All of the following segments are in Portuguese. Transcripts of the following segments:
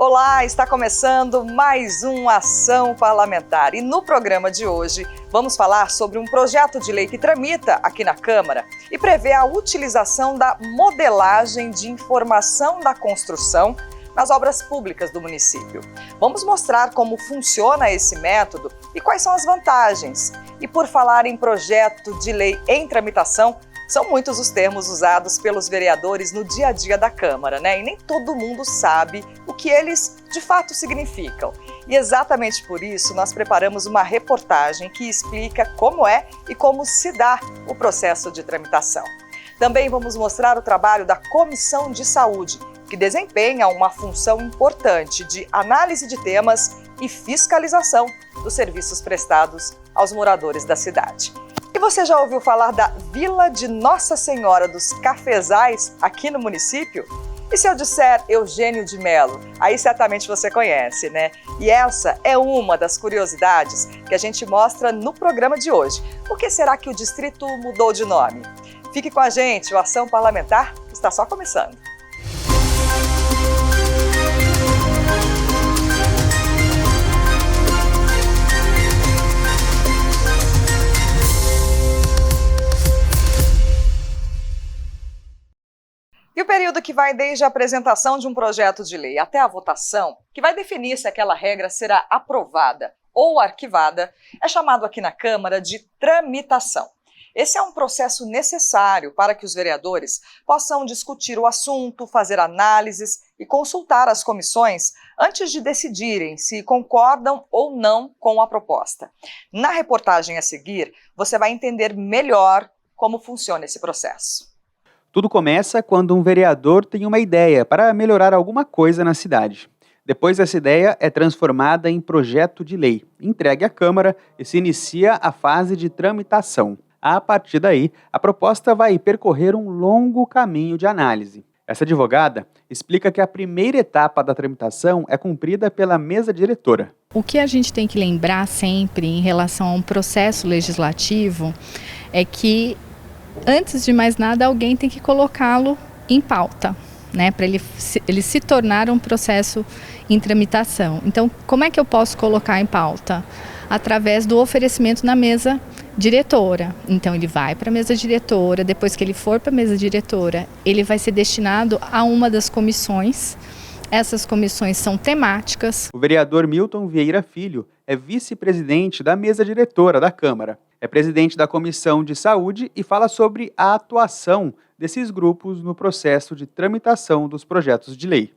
Olá, está começando mais um Ação Parlamentar e no programa de hoje vamos falar sobre um projeto de lei que tramita aqui na Câmara e prevê a utilização da modelagem de informação da construção nas obras públicas do município. Vamos mostrar como funciona esse método e quais são as vantagens. E por falar em projeto de lei em tramitação, são muitos os termos usados pelos vereadores no dia a dia da Câmara, né? E nem todo mundo sabe o que eles de fato significam. E exatamente por isso nós preparamos uma reportagem que explica como é e como se dá o processo de tramitação. Também vamos mostrar o trabalho da Comissão de Saúde, que desempenha uma função importante de análise de temas e fiscalização dos serviços prestados aos moradores da cidade. E você já ouviu falar da Vila de Nossa Senhora dos Cafezais aqui no município? E se eu disser Eugênio de Melo, aí certamente você conhece, né? E essa é uma das curiosidades que a gente mostra no programa de hoje. Por que será que o distrito mudou de nome? Fique com a gente, o Ação Parlamentar está só começando. E o período que vai desde a apresentação de um projeto de lei até a votação, que vai definir se aquela regra será aprovada ou arquivada, é chamado aqui na Câmara de tramitação. Esse é um processo necessário para que os vereadores possam discutir o assunto, fazer análises e consultar as comissões antes de decidirem se concordam ou não com a proposta. Na reportagem a seguir, você vai entender melhor como funciona esse processo. Tudo começa quando um vereador tem uma ideia para melhorar alguma coisa na cidade. Depois essa ideia é transformada em projeto de lei, entregue à Câmara e se inicia a fase de tramitação. A partir daí, a proposta vai percorrer um longo caminho de análise. Essa advogada explica que a primeira etapa da tramitação é cumprida pela mesa diretora. O que a gente tem que lembrar sempre em relação a um processo legislativo é que, antes de mais nada, alguém tem que colocá-lo em pauta, né, para ele se tornar um processo em tramitação. Então, como é que eu posso colocar em pauta? Através do oferecimento na mesa diretora. Então, ele vai para a mesa diretora, depois que ele for para a mesa diretora, ele vai ser destinado a uma das comissões. Essas comissões são temáticas. O vereador Milton Vieira Filho é vice-presidente da mesa diretora da Câmara. É presidente da Comissão de Saúde e fala sobre a atuação desses grupos no processo de tramitação dos projetos de lei.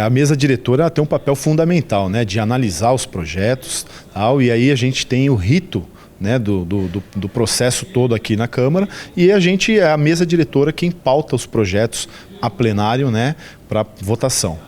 A mesa diretora tem um papel fundamental, né, de analisar os projetos, tal, e aí a gente tem o rito, né, do processo todo aqui na Câmara, e a mesa diretora quem pauta os projetos a plenário, né, para votação.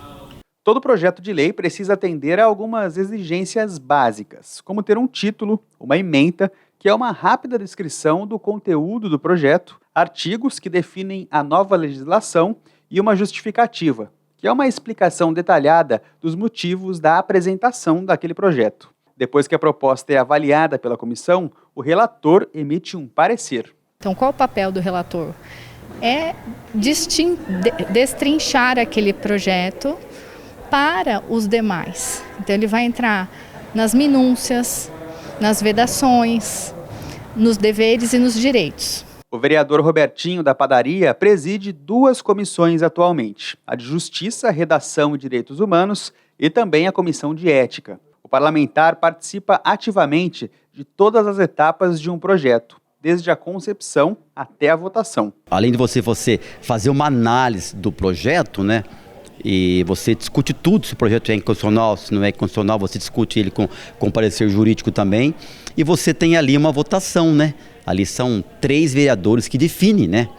Todo projeto de lei precisa atender a algumas exigências básicas, como ter um título, uma ementa, que é uma rápida descrição do conteúdo do projeto, artigos que definem a nova legislação e uma justificativa, que é uma explicação detalhada dos motivos da apresentação daquele projeto. Depois que a proposta é avaliada pela comissão, o relator emite um parecer. Então, qual o papel do relator? É destrinchar aquele projeto para os demais. Então, ele vai entrar nas minúcias, nas vedações, nos deveres e nos direitos. O vereador Robertinho da Padaria preside duas comissões atualmente, a de Justiça, Redação e Direitos Humanos e também a Comissão de Ética. O parlamentar participa ativamente de todas as etapas de um projeto, desde a concepção até a votação. Além de você fazer uma análise do projeto, né? E você discute tudo, se o projeto é inconstitucional, se não é inconstitucional, você discute ele com parecer jurídico também. E você tem ali uma votação, né? Ali são 3 vereadores que definem, né?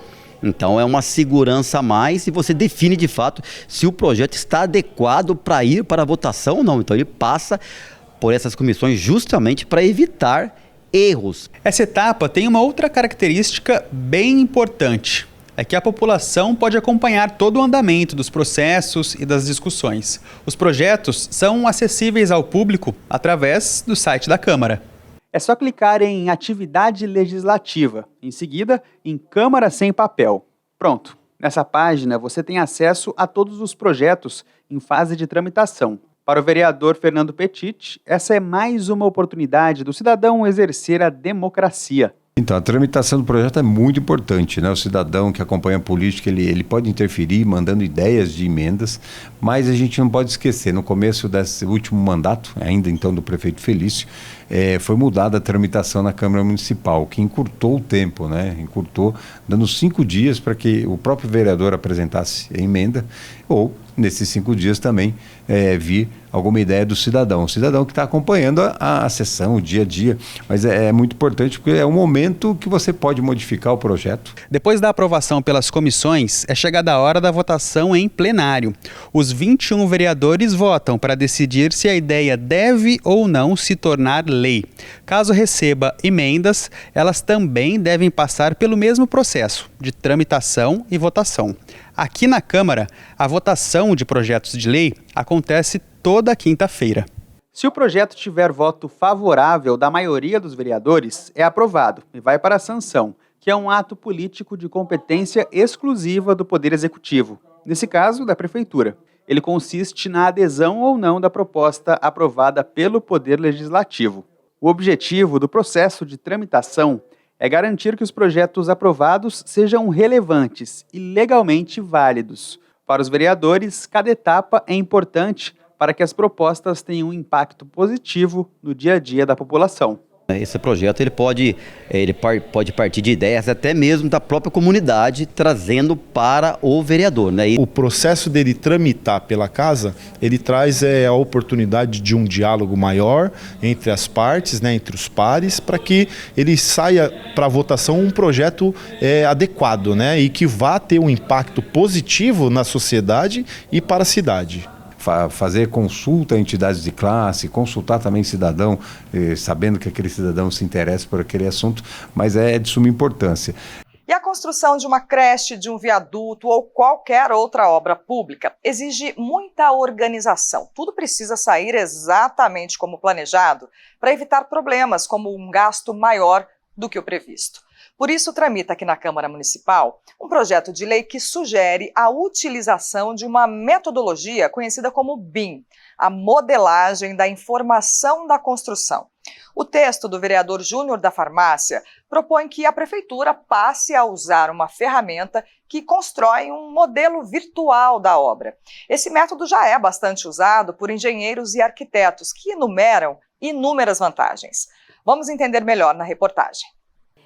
Então é uma segurança a mais e você define de fato se o projeto está adequado para ir para a votação ou não. Então ele passa por essas comissões justamente para evitar erros. Essa etapa tem uma outra característica bem importante. É que a população pode acompanhar todo o andamento dos processos e das discussões. Os projetos são acessíveis ao público através do site da Câmara. É só clicar em Atividade Legislativa, em seguida em Câmara Sem Papel. Pronto, Nessa página, você tem acesso a todos os projetos em fase de tramitação. Para o vereador Fernando Petit, essa é mais uma oportunidade do cidadão exercer a democracia. Então, a tramitação do projeto é muito importante, né? O cidadão que acompanha a política, ele pode interferir mandando ideias de emendas, mas a gente não pode esquecer, no começo desse último mandato, ainda então do prefeito Felício, foi mudada a tramitação na Câmara Municipal, que encurtou o tempo, né? Encurtou, dando 5 dias para que o próprio vereador apresentasse a emenda, ou nesses 5 dias também vir alguma ideia do cidadão. O cidadão que está acompanhando a sessão, o dia a dia. Mas é muito importante porque é um momento que você pode modificar o projeto. Depois da aprovação pelas comissões, é chegada a hora da votação em plenário. Os 21 vereadores votam para decidir se a ideia deve ou não se tornar lei. Caso receba emendas, elas também devem passar pelo mesmo processo de tramitação e votação. Aqui na Câmara, a votação de projetos de lei acontece toda quinta-feira. Se o projeto tiver voto favorável da maioria dos vereadores, é aprovado e vai para a sanção, que é um ato político de competência exclusiva do Poder Executivo, nesse caso, da Prefeitura. Ele consiste na adesão ou não da proposta aprovada pelo Poder Legislativo. O objetivo do processo de tramitação é garantir que os projetos aprovados sejam relevantes e legalmente válidos. Para os vereadores, cada etapa é importante para que as propostas tenham um impacto positivo no dia a dia da população. Esse projeto ele pode partir de ideias até mesmo da própria comunidade, trazendo para o vereador, né? O processo dele tramitar pela casa, ele traz a oportunidade de um diálogo maior entre as partes, né, entre os pares, para que ele saia para votação um projeto adequado, né, e que vá ter um impacto positivo na sociedade e para a cidade. Fazer consulta a entidades de classe, consultar também cidadão, sabendo que aquele cidadão se interessa por aquele assunto, mas é de suma importância. E a construção de uma creche, de um viaduto ou qualquer outra obra pública exige muita organização. Tudo precisa sair exatamente como planejado para evitar problemas como um gasto maior do que o previsto. Por isso, tramita aqui na Câmara Municipal um projeto de lei que sugere a utilização de uma metodologia conhecida como BIM, a modelagem da informação da construção. O texto do vereador Júnior da Farmácia propõe que a Prefeitura passe a usar uma ferramenta que constrói um modelo virtual da obra. Esse método já é bastante usado por engenheiros e arquitetos que enumeram inúmeras vantagens. Vamos entender melhor na reportagem.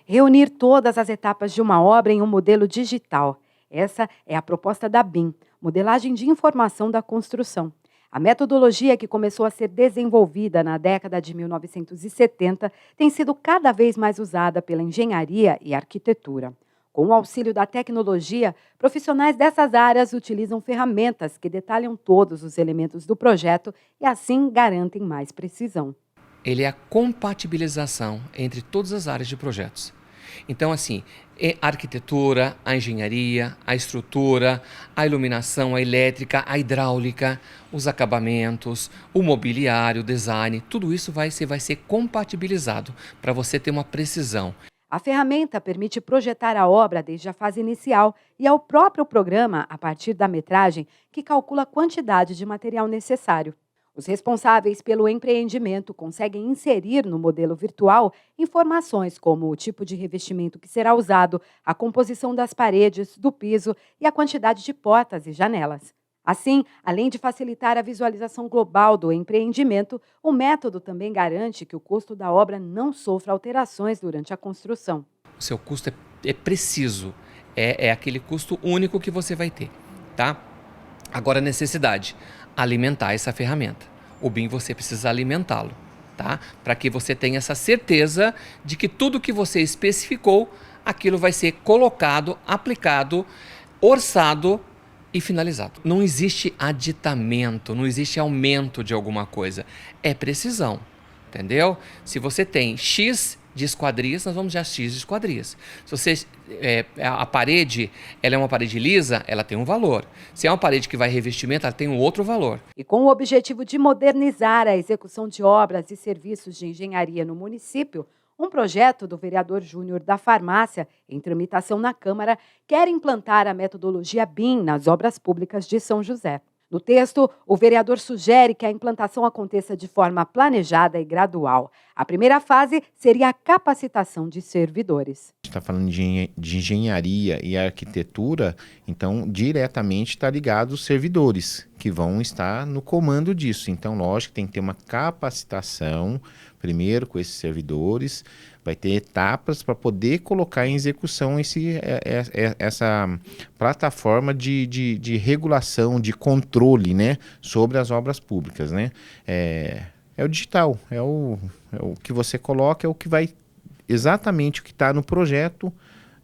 Reunir todas as etapas de uma obra em um modelo digital. Essa é a proposta da BIM, Modelagem de Informação da Construção. A metodologia que começou a ser desenvolvida na década de 1970 tem sido cada vez mais usada pela engenharia e arquitetura. Com o auxílio da tecnologia, profissionais dessas áreas utilizam ferramentas que detalham todos os elementos do projeto e assim garantem mais precisão. Ele é a compatibilização entre todas as áreas de projetos. Então, assim, a arquitetura, a engenharia, a estrutura, a iluminação, a elétrica, a hidráulica, os acabamentos, o mobiliário, o design, tudo isso vai ser compatibilizado para você ter uma precisão. A ferramenta permite projetar a obra desde a fase inicial e é o próprio programa, a partir da metragem, que calcula a quantidade de material necessário. Os responsáveis pelo empreendimento conseguem inserir no modelo virtual informações como o tipo de revestimento que será usado, a composição das paredes, do piso e a quantidade de portas e janelas. Assim, além de facilitar a visualização global do empreendimento, o método também garante que o custo da obra não sofra alterações durante a construção. O seu custo é preciso, é aquele custo único que você vai ter, tá? Agora, a necessidade. Alimentar essa ferramenta. O BIM você precisa alimentá-lo, tá? Para que você tenha essa certeza de que tudo que você especificou, aquilo vai ser colocado, aplicado, orçado e finalizado. Não existe aditamento, não existe aumento de alguma coisa. É precisão, entendeu? Se você tem X de esquadrias, nós vamos de X de esquadrias. Se você, a parede ela é uma parede lisa, ela tem um valor. Se é uma parede que vai revestimento, ela tem um outro valor. E com o objetivo de modernizar a execução de obras e serviços de engenharia no município, Um projeto do vereador Júnior da Farmácia, em tramitação na Câmara, quer implantar a metodologia BIM nas obras públicas de São José. No texto, o vereador sugere que a implantação aconteça de forma planejada e gradual. A primeira fase seria a capacitação de servidores. A gente está falando de engenharia e arquitetura, então diretamente está ligado os servidores, que vão estar no comando disso. Então, lógico, tem que ter uma capacitação, primeiro com esses servidores, vai ter etapas para poder colocar em execução essa plataforma de regulação, de controle, né, sobre as obras públicas, né? É o digital, é o que você coloca, é o que vai, exatamente o que está no projeto,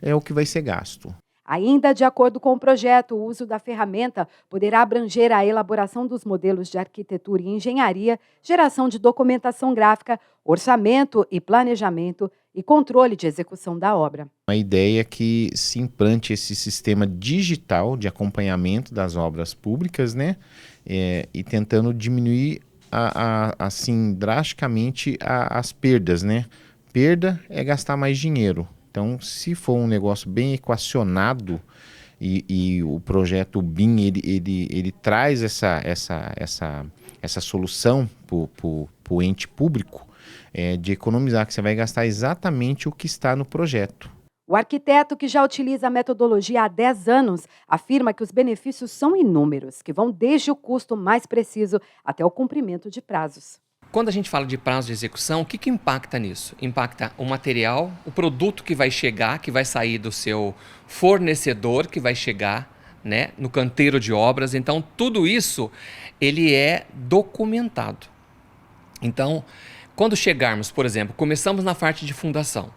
é o que vai ser gasto. Ainda de acordo com o projeto, o uso da ferramenta poderá abranger a elaboração dos modelos de arquitetura e engenharia, geração de documentação gráfica, orçamento e planejamento e controle de execução da obra. A ideia é que se implante esse sistema digital de acompanhamento das obras públicas, né, e tentando diminuir assim drasticamente as perdas, né? Perda é gastar mais dinheiro. Então, se for um negócio bem equacionado e o projeto BIM ele traz essa solução para o ente público de economizar, que você vai gastar exatamente o que está no projeto. O arquiteto, que já utiliza a metodologia há 10 anos, afirma que os benefícios são inúmeros, que vão desde o custo mais preciso até o cumprimento de prazos. Quando a gente fala de prazo de execução, o que impacta nisso? Impacta o material, o produto que vai chegar, que vai sair do seu fornecedor, que vai chegar, né, no canteiro de obras. Então, tudo isso ele é documentado. Então, quando chegarmos, por exemplo, começamos na parte de fundação.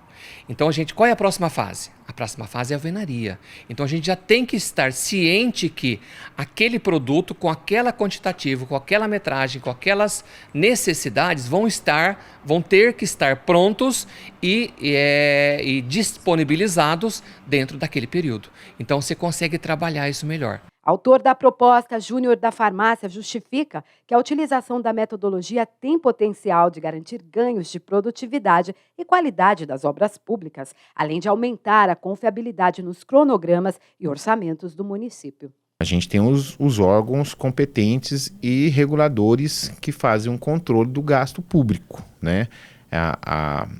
Então, qual é a próxima fase? A próxima fase é a alvenaria. Então, a gente já tem que estar ciente que aquele produto, com aquela quantitativa, com aquela metragem, com aquelas necessidades, vão ter que estar prontos e disponibilizados dentro daquele período. Então, você consegue trabalhar isso melhor. Autor da proposta, Júnior da Farmácia justifica que a utilização da metodologia tem potencial de garantir ganhos de produtividade e qualidade das obras públicas, além de aumentar a confiabilidade nos cronogramas e orçamentos do município. A gente tem os órgãos competentes e reguladores que fazem um controle do gasto público, né?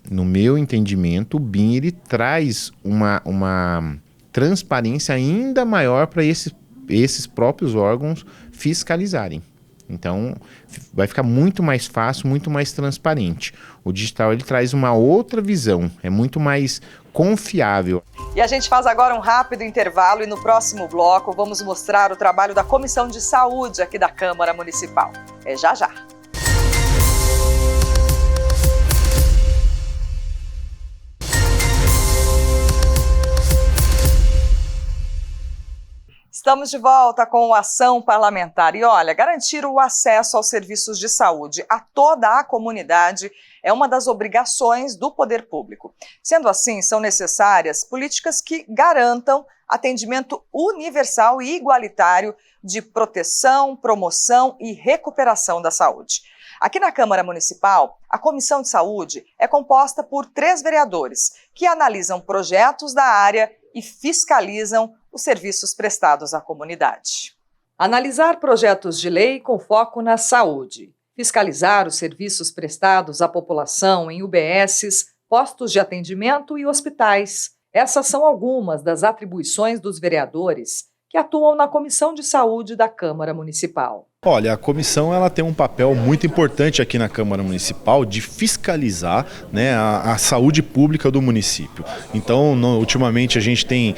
No meu entendimento, o BIM ele traz uma transparência ainda maior para esses próprios órgãos fiscalizarem. Então, vai ficar muito mais fácil, muito mais transparente. O digital ele traz uma outra visão, é muito mais confiável. E a gente faz agora um rápido intervalo e no próximo bloco vamos mostrar o trabalho da Comissão de Saúde aqui da Câmara Municipal. É já já. Estamos de volta com o Ação Parlamentar. E olha, garantir o acesso aos serviços de saúde a toda a comunidade é uma das obrigações do poder público. Sendo assim, são necessárias políticas que garantam atendimento universal e igualitário de proteção, promoção e recuperação da saúde. Aqui na Câmara Municipal, a Comissão de Saúde é composta por 3 vereadores que analisam projetos da área e fiscalizam os serviços prestados à comunidade. Analisar projetos de lei com foco na saúde. Fiscalizar os serviços prestados à população em UBSs, postos de atendimento e hospitais. Essas são algumas das atribuições dos vereadores que atuam na Comissão de Saúde da Câmara Municipal. Olha, a comissão ela tem um papel muito importante aqui na Câmara Municipal de fiscalizar, né, a saúde pública do município. Então, ultimamente a gente tem,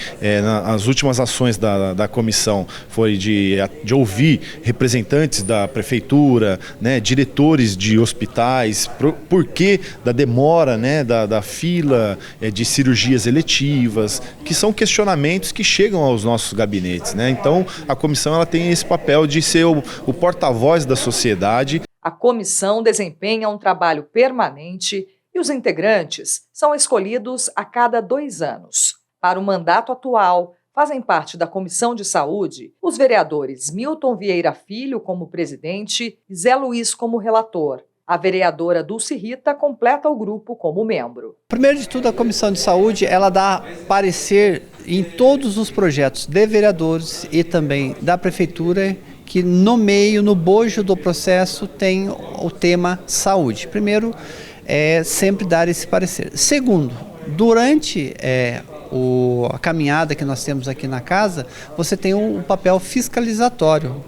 as últimas ações da comissão foi de ouvir representantes da prefeitura, né, diretores de hospitais, por que da demora, né, da fila de cirurgias eletivas, que são questionamentos que chegam aos nossos gabinetes, né? Então, a comissão ela tem esse papel de ser o porta-voz da sociedade. A comissão desempenha um trabalho permanente e os integrantes são escolhidos a cada 2 anos. Para o mandato atual, fazem parte da Comissão de Saúde os vereadores Milton Vieira Filho como presidente e Zé Luiz como relator, A vereadora Dulce Rita completa o grupo como membro. Primeiro de tudo, a Comissão de Saúde, ela dá parecer em todos os projetos de vereadores e também da Prefeitura, que no meio, no bojo do processo, tem o tema saúde. Primeiro, sempre dar esse parecer. Segundo, durante a caminhada que nós temos aqui na casa, você tem um papel fiscalizatório.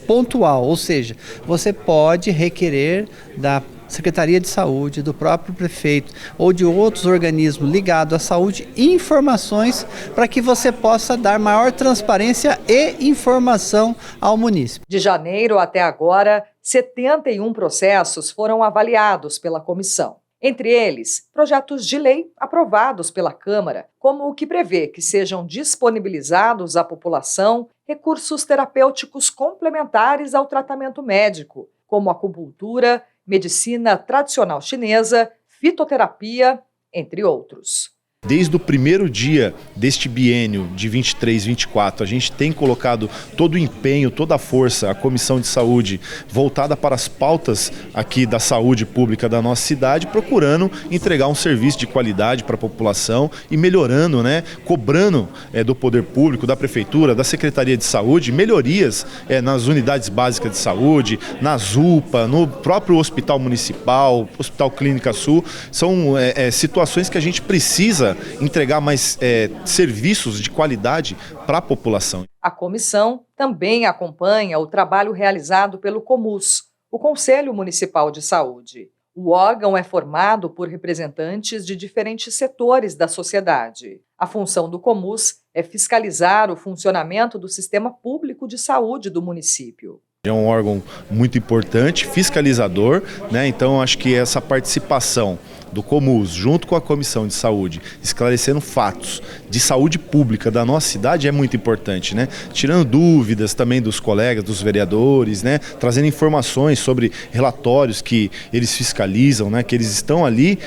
Pontual, ou seja, você pode requerer da Secretaria de Saúde, do próprio prefeito ou de outros organismos ligados à saúde informações para que você possa dar maior transparência e informação ao munícipe. De janeiro até agora, 71 processos foram avaliados pela comissão. Entre eles, projetos de lei aprovados pela Câmara, como o que prevê que sejam disponibilizados à população recursos terapêuticos complementares ao tratamento médico, como acupuntura, medicina tradicional chinesa, fitoterapia, entre outros. Desde o primeiro dia deste biênio de 23-24, a gente tem colocado todo o empenho, toda a força, a Comissão de Saúde voltada para as pautas aqui da saúde pública da nossa cidade, procurando entregar um serviço de qualidade para a população e melhorando, cobrando do poder público, da Prefeitura, da Secretaria de Saúde, melhorias nas unidades básicas de saúde, nas UPA, no próprio Hospital Municipal, Hospital Clínica Sul. São situações que a gente precisa entregar mais serviços de qualidade para a população. A comissão também acompanha o trabalho realizado pelo COMUS, o Conselho Municipal de Saúde. O órgão é formado por representantes de diferentes setores da sociedade. A função do COMUS é fiscalizar o funcionamento do sistema público de saúde do município. É um órgão muito importante, fiscalizador, então acho que essa participação do COMUS, junto com a Comissão de Saúde, esclarecendo fatos de saúde pública da nossa cidade é muito importante, tirando dúvidas também dos colegas, dos vereadores, trazendo informações sobre relatórios que eles fiscalizam, que eles estão ali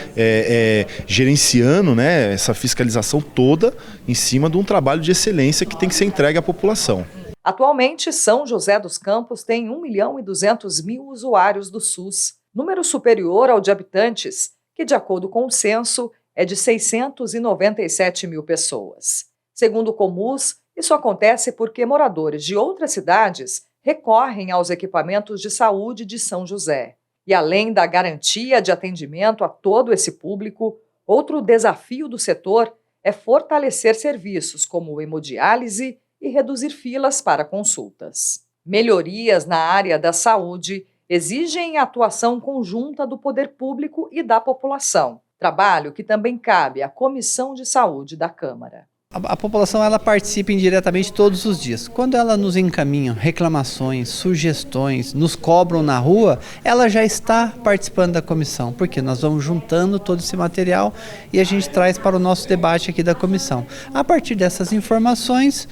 gerenciando essa fiscalização toda em cima de um trabalho de excelência que tem que ser entregue à população. Atualmente, São José dos Campos tem 1.200.000 usuários do SUS, número superior ao de habitantes, que, de acordo com o censo, é de 697 mil pessoas. Segundo o COMUS, isso acontece porque moradores de outras cidades recorrem aos equipamentos de saúde de São José. E além da garantia de atendimento a todo esse público, outro desafio do setor é fortalecer serviços como hemodiálise e reduzir filas para consultas. Melhorias na área da saúde exigem a atuação conjunta do poder público e da população, trabalho que também cabe à Comissão de Saúde da Câmara. A população ela participa indiretamente todos os dias. Quando ela nos encaminha reclamações, sugestões, nos cobram na rua, ela já está participando da comissão, porque nós vamos juntando todo esse material e a gente traz para o nosso debate aqui da comissão. A partir dessas informações,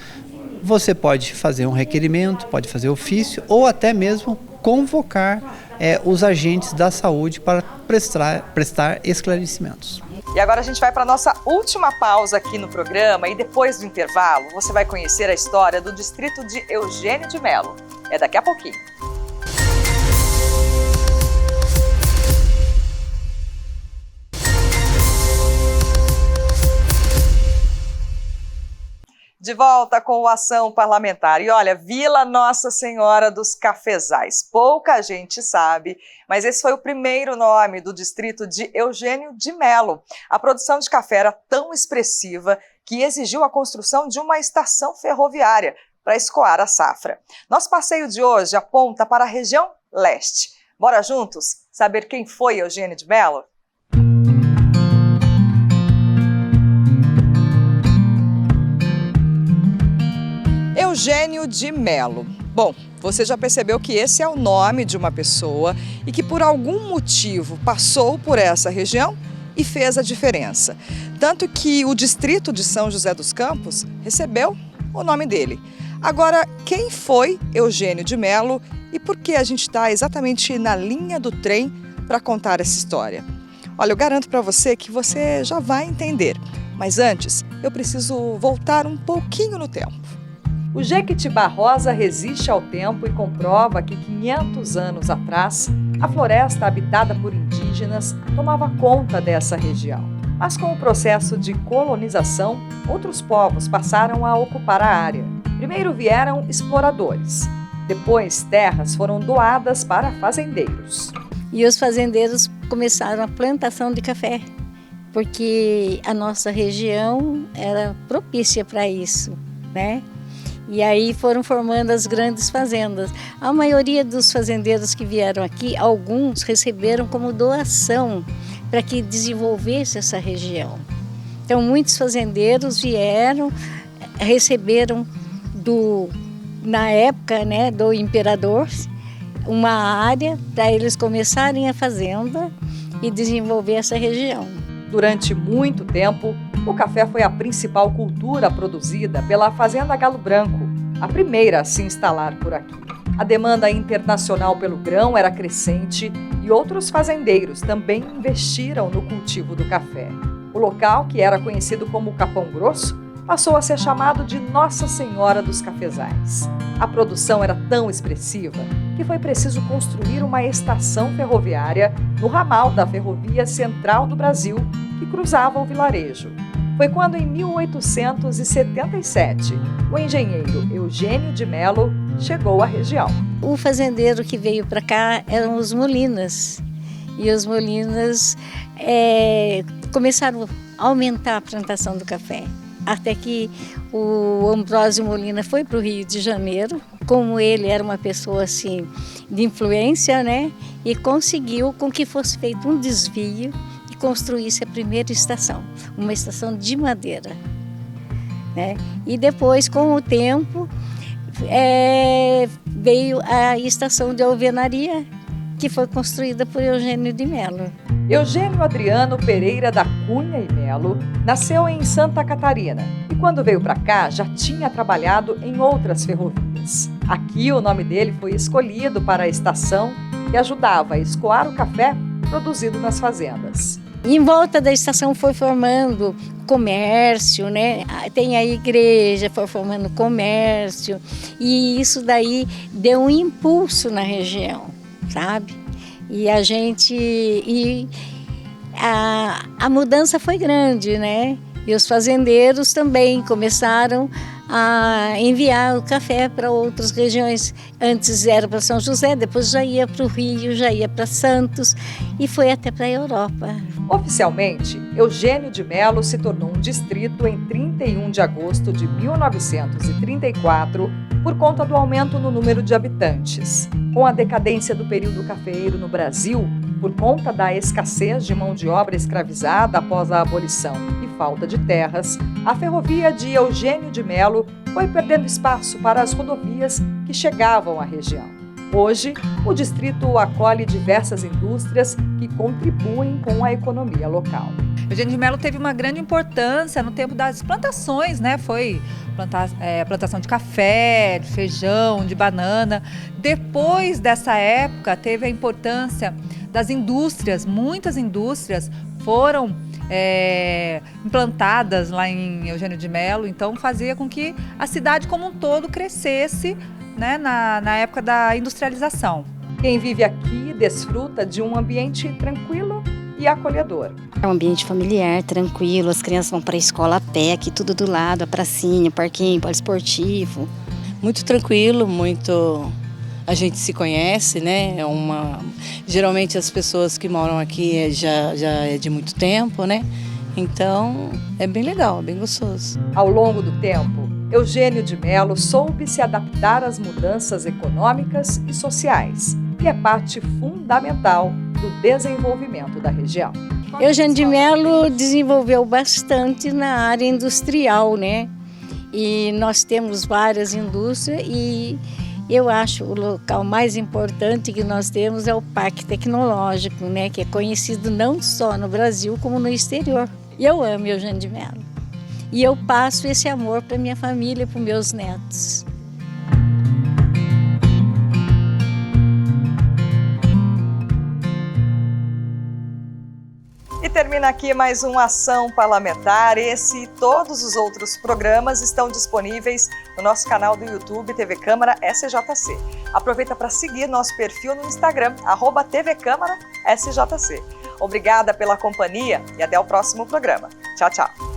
você pode fazer um requerimento, pode fazer ofício ou até mesmo convocar os agentes da saúde para prestar esclarecimentos. E agora a gente vai para a nossa última pausa aqui no programa e depois do intervalo você vai conhecer a história do distrito de Eugênio de Melo. É daqui a pouquinho. De volta com o Ação Parlamentar. E olha, Vila Nossa Senhora dos Cafezais. Pouca gente sabe, mas esse foi o primeiro nome do distrito de Eugênio de Melo. A produção de café era tão expressiva que exigiu a construção de uma estação ferroviária para escoar a safra. Nosso passeio de hoje aponta para a região leste. Bora juntos saber quem foi Eugênio de Melo? Eugênio de Melo. Bom, você já percebeu que esse é o nome de uma pessoa e que por algum motivo passou por essa região e fez a diferença. Tanto que o distrito de São José dos Campos recebeu o nome dele. Agora, quem foi Eugênio de Melo e por que a gente está exatamente na linha do trem para contar essa história? Olha, eu garanto para você que você já vai entender. Mas antes, eu preciso voltar um pouquinho no tempo. O Jequitibá rosa resiste ao tempo e comprova que 500 anos atrás, A floresta habitada por indígenas tomava conta dessa região. Mas com o processo de colonização, outros povos passaram a ocupar a área. Primeiro vieram exploradores. Depois, terras foram doadas para fazendeiros. E os fazendeiros começaram a plantação de café, porque a nossa região era propícia para isso, né? E aí foram formando as grandes fazendas. A maioria dos fazendeiros que vieram aqui, alguns receberam como doação para que desenvolvesse essa região. Então, muitos fazendeiros vieram, receberam na época, né, do imperador, uma área para eles começarem a fazenda e desenvolver essa região. Durante muito tempo, o café foi a principal cultura produzida pela Fazenda Galo Branco, a primeira a se instalar por aqui. A demanda internacional pelo grão era crescente e outros fazendeiros também investiram no cultivo do café. O local, que era conhecido como Capão Grosso, passou a ser chamado de Nossa Senhora dos Cafezais. A produção era tão expressiva que foi preciso construir uma estação ferroviária no ramal da Ferrovia Central do Brasil, que cruzava o vilarejo. Foi quando, em 1877, o engenheiro Eugênio de Melo chegou à região. O fazendeiro que veio para cá eram os Molinas. E os Molinas começaram a aumentar a plantação do café. Até que o Ambrósio Molina foi para o Rio de Janeiro, como ele era uma pessoa assim, de influência, né? E conseguiu com que fosse feito um desvio e construísse a primeira estação, uma estação de madeira, né? E depois, com o tempo, veio a estação de alvenaria, que foi construída por Eugênio de Melo. Eugênio Adriano Pereira da Cunha e Melo nasceu em Santa Catarina e quando veio para cá já tinha trabalhado em outras ferrovias. Aqui o nome dele foi escolhido para a estação que ajudava a escoar o café produzido nas fazendas. Em volta da estação foi formando comércio, né? Tem a igreja, foi formando comércio e isso daí deu um impulso na região, sabe? E a mudança foi grande, né? E os fazendeiros também começaram a enviar o café para outras regiões. Antes era para São José, depois já ia para o Rio, já ia para Santos e foi até para a Europa. Oficialmente, Eugênio de Melo se tornou um distrito em 31 de agosto de 1934 por conta do aumento no número de habitantes. Com a decadência do período cafeeiro no Brasil, por conta da escassez de mão de obra escravizada após a abolição e falta de terras, a ferrovia de Eugênio de Melo foi perdendo espaço para as rodovias que chegavam à região. Hoje, o distrito acolhe diversas indústrias que contribuem com a economia local. Eugênio de Melo teve uma grande importância no tempo das plantações, né? Foi plantação de café, de feijão, de banana. Depois dessa época, teve a importância das indústrias. Muitas indústrias foram implantadas lá em Eugênio de Melo, então fazia com que a cidade como um todo crescesse, né, na época da industrialização. Quem vive aqui desfruta de um ambiente tranquilo e acolhedor. É um ambiente familiar, tranquilo, as crianças vão para a escola a pé, aqui tudo do lado, a pracinha, parquinho, poliesportivo. Muito tranquilo, muito... A gente se conhece, né? Geralmente as pessoas que moram aqui já é de muito tempo, né? Então é bem legal, é bem gostoso. Ao longo do tempo, Eugênio de Melo soube se adaptar às mudanças econômicas e sociais e é parte fundamental do desenvolvimento da região. Eugênio de Melo desenvolveu bastante na área industrial, né? E nós temos várias indústrias e eu acho o local mais importante que nós temos é o Parque Tecnológico, né? Que é conhecido não só no Brasil como no exterior. E eu amo Eugênio de Melo. E eu passo esse amor para minha família e para os meus netos. E termina aqui mais uma Ação Parlamentar. Esse e todos os outros programas estão disponíveis no no nosso canal do YouTube TV Câmara SJC. Aproveita para seguir nosso perfil no Instagram, @TV Câmara SJC. Obrigada pela companhia e até o próximo programa. Tchau, tchau.